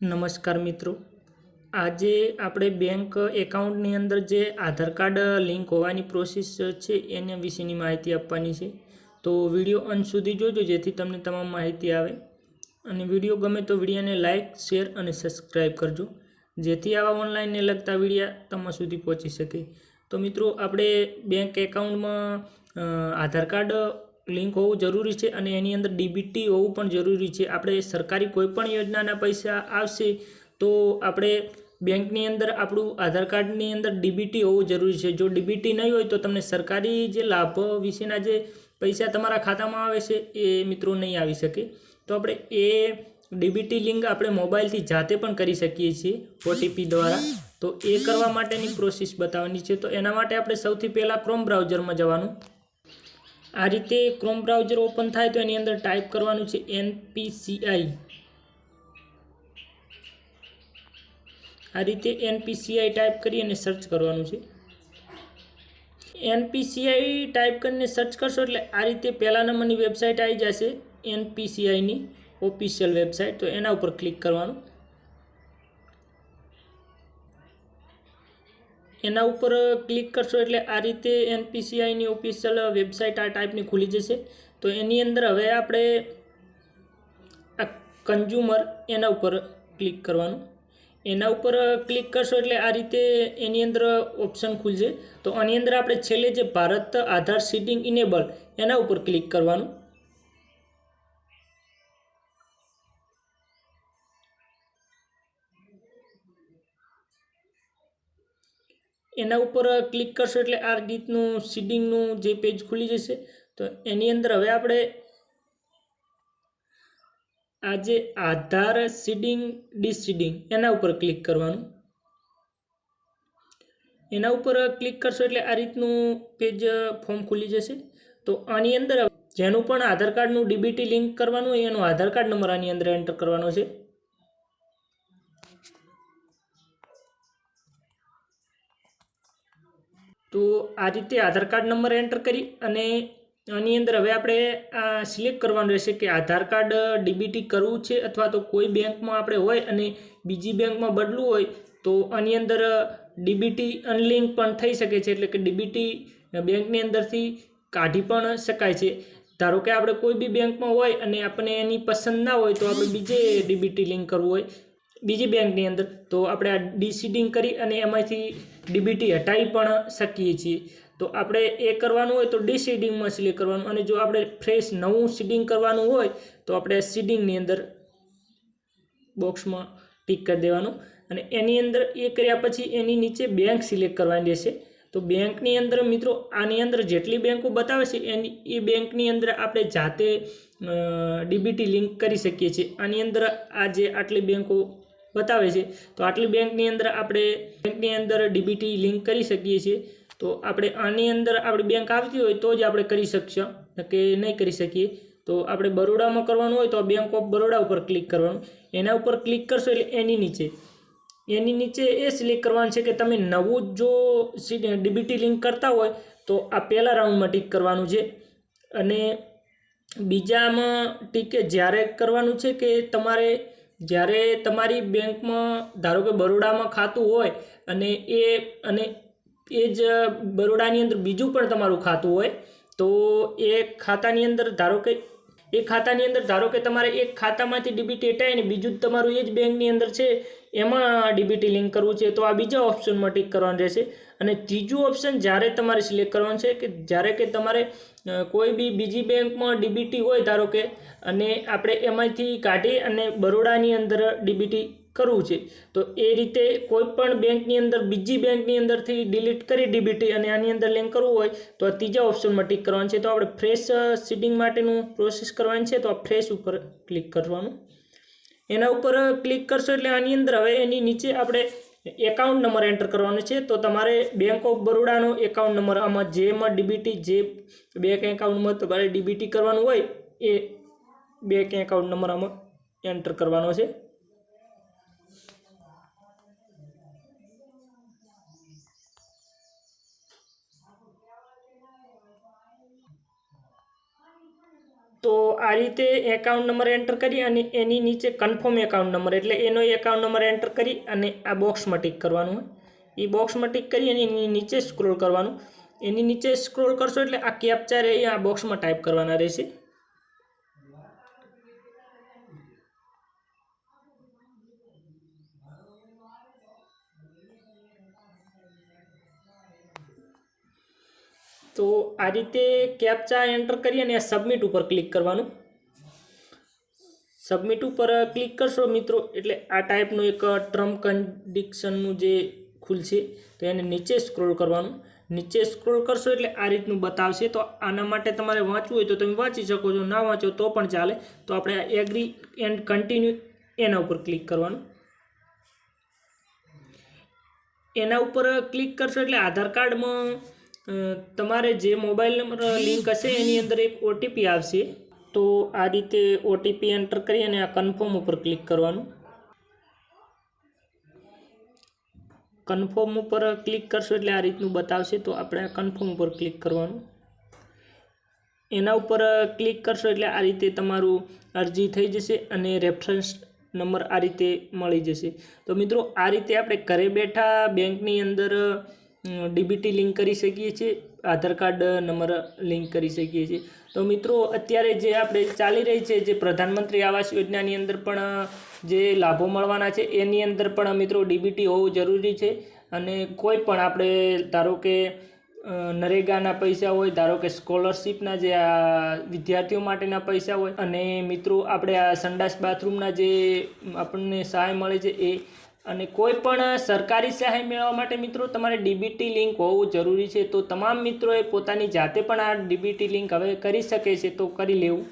નમસ્કાર મિત્રો, આજે આપણે બેંક એકાઉન્ટની અંદર જે આધાર કાર્ડ લિંક હોવાની પ્રોસેસ છે એના વિશેની માહિતી આપવાની છે. તો વિડીયો અંત સુધી જોજો જેથી તમને તમામ માહિતી આવે. અને વિડીયો ગમે તો વિડીયોને લાઇક, શેર અને સબસ્ક્રાઈબ કરજો જેથી આવા ઓનલાઈનને લગતા વિડીયો તમારા સુધી પહોંચી શકે. તો મિત્રો, આપણે બેંક એકાઉન્ટમાં આધાર કાર્ડ લિંક હોવું જરૂરી છે અને એની અંદર ડીબીટી હોવું પણ જરૂરી છે. આપણે સરકારી કોઈપણ યોજનાના પૈસા આવશે તો આપણે બેંકની અંદર આપણું આધાર કાર્ડની અંદર ડીબીટી હોવું જરૂરી છે. જો ડીબીટી નહીં હોય તો તમને સરકારી જે લાભ વિશેના જે પૈસા તમારા ખાતામાં આવે છે એ મિત્રો નહીં આવી શકે. તો આપણે એ ડીબીટી લિંક આપણે મોબાઈલથી જાતે પણ કરી શકીએ છીએ ઓટીપી દ્વારા. તો એ કરવા માટેની પ્રોસેસ બતાવવાની છે. તો એના માટે આપણે સૌથી પહેલાં ક્રોમ બ્રાઉઝરમાં જવાનું. આ રીતે ક્રોમ બ્રાઉઝર ઓપન થાય તો એની અંદર ટાઈપ કરવાનું છે NPCI. આ રીતે NPCI ટાઈપ કરી અને સર્ચ કરવાનું છે. NPCI ટાઈપ કરીને સર્ચ કરશો એટલે આ રીતે પહેલા નંબરની વેબસાઇટ આવી જશે, NPCIની ઓફિશિયલ વેબસાઇટ. તો એના ઉપર ક્લિક કરવાનું. એના ઉપર ક્લિક કરશો એટલે આ રીતે NPCIની ઓફિશિયલ વેબસાઇટ આ ટાઈપની ખુલી જશે. તો એની અંદર હવે આપણે આ કન્ઝ્યુમર એના ઉપર ક્લિક કરવાનું. એના ઉપર ક્લિક કરશો એટલે આ રીતે એની અંદર ઓપ્શન ખુલશે. તો આની અંદર આપણે છેલ્લે જે ભારત આધાર સીડિંગ ઇનેબલ એના ઉપર ક્લિક કરવાનું. એના ઉપર ક્લિક કરશો એટલે આ રીતનું સીડિંગનું જે પેજ ખુલી જશે. તો એની અંદર હવે આપણે આ જે આધાર સીડિંગ ડીસીડિંગ એના ઉપર ક્લિક કરવાનું. એના ઉપર ક્લિક કરશો એટલે આ રીતનું પેજ ફોર્મ ખુલી જશે. તો આની અંદર જેનું પણ આધાર કાર્ડનું ડીબીટી લિંક કરવાનું હોય એનો આધાર કાર્ડ નંબર આની અંદર એન્ટર કરવાનો છે. તો આ રીતે આધાર કાર્ડ નંબર એન્ટર કરી અને આની અંદર હવે આપણે સિલેક્ટ કરવાનું રહેશે કે આધાર કાર્ડ ડીબીટી કરવું છે અથવા તો કોઈ બેંકમાં આપણે હોય અને બીજી બેંકમાં બદલવું હોય તો આની અંદર ડીબીટી અનલિંક પણ થઈ શકે છે. એટલે કે ડીબીટી બેંકની અંદરથી કાઢી પણ શકાય છે. ધારો કે આપણે કોઈ બી બેંકમાં હોય અને આપણને એની પસંદ ના હોય તો આપણે બીજે ડીબીટી લિંક કરવું હોય બીજી બેંકની અંદર તો આપણે આ ડીસીડિંગ કરી અને એમાંથી ડીબીટી હટાવી પણ શકીએ છીએ. તો આપણે એ કરવાનું હોય તો ડીસીડિંગમાં સિલેક્ટ કરવાનું અને જો આપણે ફ્રેશ નવું સીડિંગ કરવાનું હોય તો આપણે સીડિંગની અંદર બોક્સમાં ટિક કરી દેવાનું. અને એની અંદર એ કર્યા પછી એની નીચે બેંક સિલેક્ટ કરવાની રહેશે. તો બેંકની અંદર મિત્રો આની અંદર જેટલી બેંકો બતાવે છે એ બેંકની અંદર આપણે જાતે ડીબીટી લિંક કરી શકીએ છીએ. આની અંદર આ જે આટલી બેંકો બતાવે છે તો આટલી બેંકની અંદર આપણે બેંકની અંદર ડીબીટી લિંક કરી શકીએ છીએ. તો આપણે આની અંદર આપણી બેંક આવતી હોય તો જ આપણે કરી શકશું કે નહીં કરી શકીએ. તો આપણે બરોડામાં કરવાનું હોય તો બેંક ઓફ બરોડા ઉપર ક્લિક કરવાનું. એના ઉપર ક્લિક કરશો એટલે એની નીચે એ સિલેક્ટ કરવાનું છે કે તમે નવું જો ડીબીટી લિંક કરતા હોય તો આ પહેલા રાઉન્ડમાં ટિક કરવાનું છે. અને બીજામાં ટિક જ્યારે કરવાનું છે કે તમારે જ્યારે તમારી બેંકમાં ધારો કે બરોડામાં ખાતું હોય અને એ જ બરોડાની અંદર બીજું પણ તમારું ખાતું હોય તો એ ખાતાની અંદર ધારો કે તમારે એક ખાતામાંથી ડીબીટી હટાવીને બીજું જ તમારું એ જ બેંકની અંદર છે એમાં ડીબીટી લિંક કરવું છે તો આ બીજા ઓપ્શનમાં ટિક કરવાનું રહેશે. અને ત્રીજું ઓપ્શન જ્યારે તમારે સિલેક્ટ કરવાનું છે કે જ્યારે કે તમારે કોઈ બી બીજી બેંકમાં ડીબીટી હોય ધારો કે અને આપણે એમાંથી કાઢી અને બરોડાની અંદર ડીબીટી કરવું છે તો એ રીતે કોઈ પણ બેંકની અંદર બીજી બેંકની અંદરથી ડિલીટ કરી ડીબીટી અને આની અંદર લિંક કરવું હોય તો આ ત્રીજા ઓપ્શનમાં ટિક કરવાનું છે. તો આપણે ફ્રેશ સીડિંગ માટેનું પ્રોસેસ કરવાની છે તો આ ફ્રેશ ઉપર ક્લિક કરવાનું. એના ઉપર ક્લિક કરશો એટલે આની અંદર હવે એની નીચે આપણે એકાઉન્ટ નંબર એન્ટર કરવાનો છે. તો તમારે બેંક ઓફ બરોડાનો એકાઉન્ટ નંબર આમાં જેમાં ડીબીટી જે બેંક એકાઉન્ટમાં તમારે ડીબીટી કરવાનું હોય એ બેંક એકાઉન્ટ નંબર આમાં એન્ટર કરવાનો છે. તો આ રીતે એકાઉન્ટ નંબર એન્ટર કરી અને એની નીચે કન્ફર્મ એકાઉન્ટ નંબર એટલે એનો એકાઉન્ટ નંબર એન્ટર કરી અને આ બોક્સમાં ટિક કરવાનું હોય. એ બોક્સમાં ટિક કરી અને એની નીચે સ્ક્રોલ કરવાનું. એની નીચે સ્ક્રોલ કરશો એટલે આ કેપ્ચા એ આ બોક્સમાં ટાઈપ કરવાના રહેશે. તો આ રીતે કેપ્ચા એન્ટર કરી અને સબમિટ ઉપર ક્લિક કરવાનું. સબમિટ ઉપર ક્લિક કરશો મિત્રો એટલે આ ટાઈપનું એક ટર્મ કન્ડિશનનું જે ખુલશે તો એને નીચે સ્ક્રોલ કરવાનું. નીચે સ્ક્રોલ કરશો એટલે આ રીતનું બતાવશે. તો આના માટે તમારે વાંચવું હોય તો તમે વાંચી શકો છો, ના વાંચો તો પણ ચાલે. તો આપણે એગ્રી એન્ડ કન્ટિન્યુ એના ઉપર ક્લિક કરવાનું. એના ઉપર ક્લિક કરશો એટલે આધાર કાર્ડમાં તમારે જે મોબાઈલ નંબર લિંક હશે એની અંદર એક ઓટીપી આવશે. તો આ રીતે ઓટીપી એન્ટર કરી અને આ કન્ફર્મ ઉપર ક્લિક કરવાનું. કન્ફર્મ ઉપર ક્લિક કરશો એટલે આ રીતનું બતાવશે. તો આપણે આ કન્ફર્મ ઉપર ક્લિક કરવાનું. એના ઉપર ક્લિક કરશો એટલે આ રીતે તમારું અરજી થઈ જશે અને રેફરન્સ નંબર આ રીતે મળી જશે. તો મિત્રો આ રીતે આપણે ઘરે બેઠા બેંકની અંદર ડીબીટી લિંક કરી શકીએ છીએ, આધાર કાર્ડ નંબર લિંક કરી શકીએ છીએ. તો મિત્રો અત્યારે જે આપણે ચાલી રહી છે જે પ્રધાનમંત્રી આવાસ યોજનાની અંદર પણ જે લાભો મળવાના છે એની અંદર પણ મિત્રો ડીબીટી હોવું જરૂરી છે. અને કોઈ પણ આપણે ધારો કે નરેગાના પૈસા હોય, ધારો કે સ્કોલરશિપના જે આ વિદ્યાર્થીઓ માટેના પૈસા હોય, અને મિત્રો આપણે આ સંડાસ બાથરૂમના જે આપણને સહાય મળે છે એ, અને કોઈ પણ સરકારી સહાય મેળવવા માટે મિત્રો તમારે ડીબીટી લિંક હોવું જરૂરી છે. તો તમામ મિત્રોએ પોતાની જાતે પણ આ ડીબીટી લિંક હવે કરી શકે છે, તો કરી લેવું.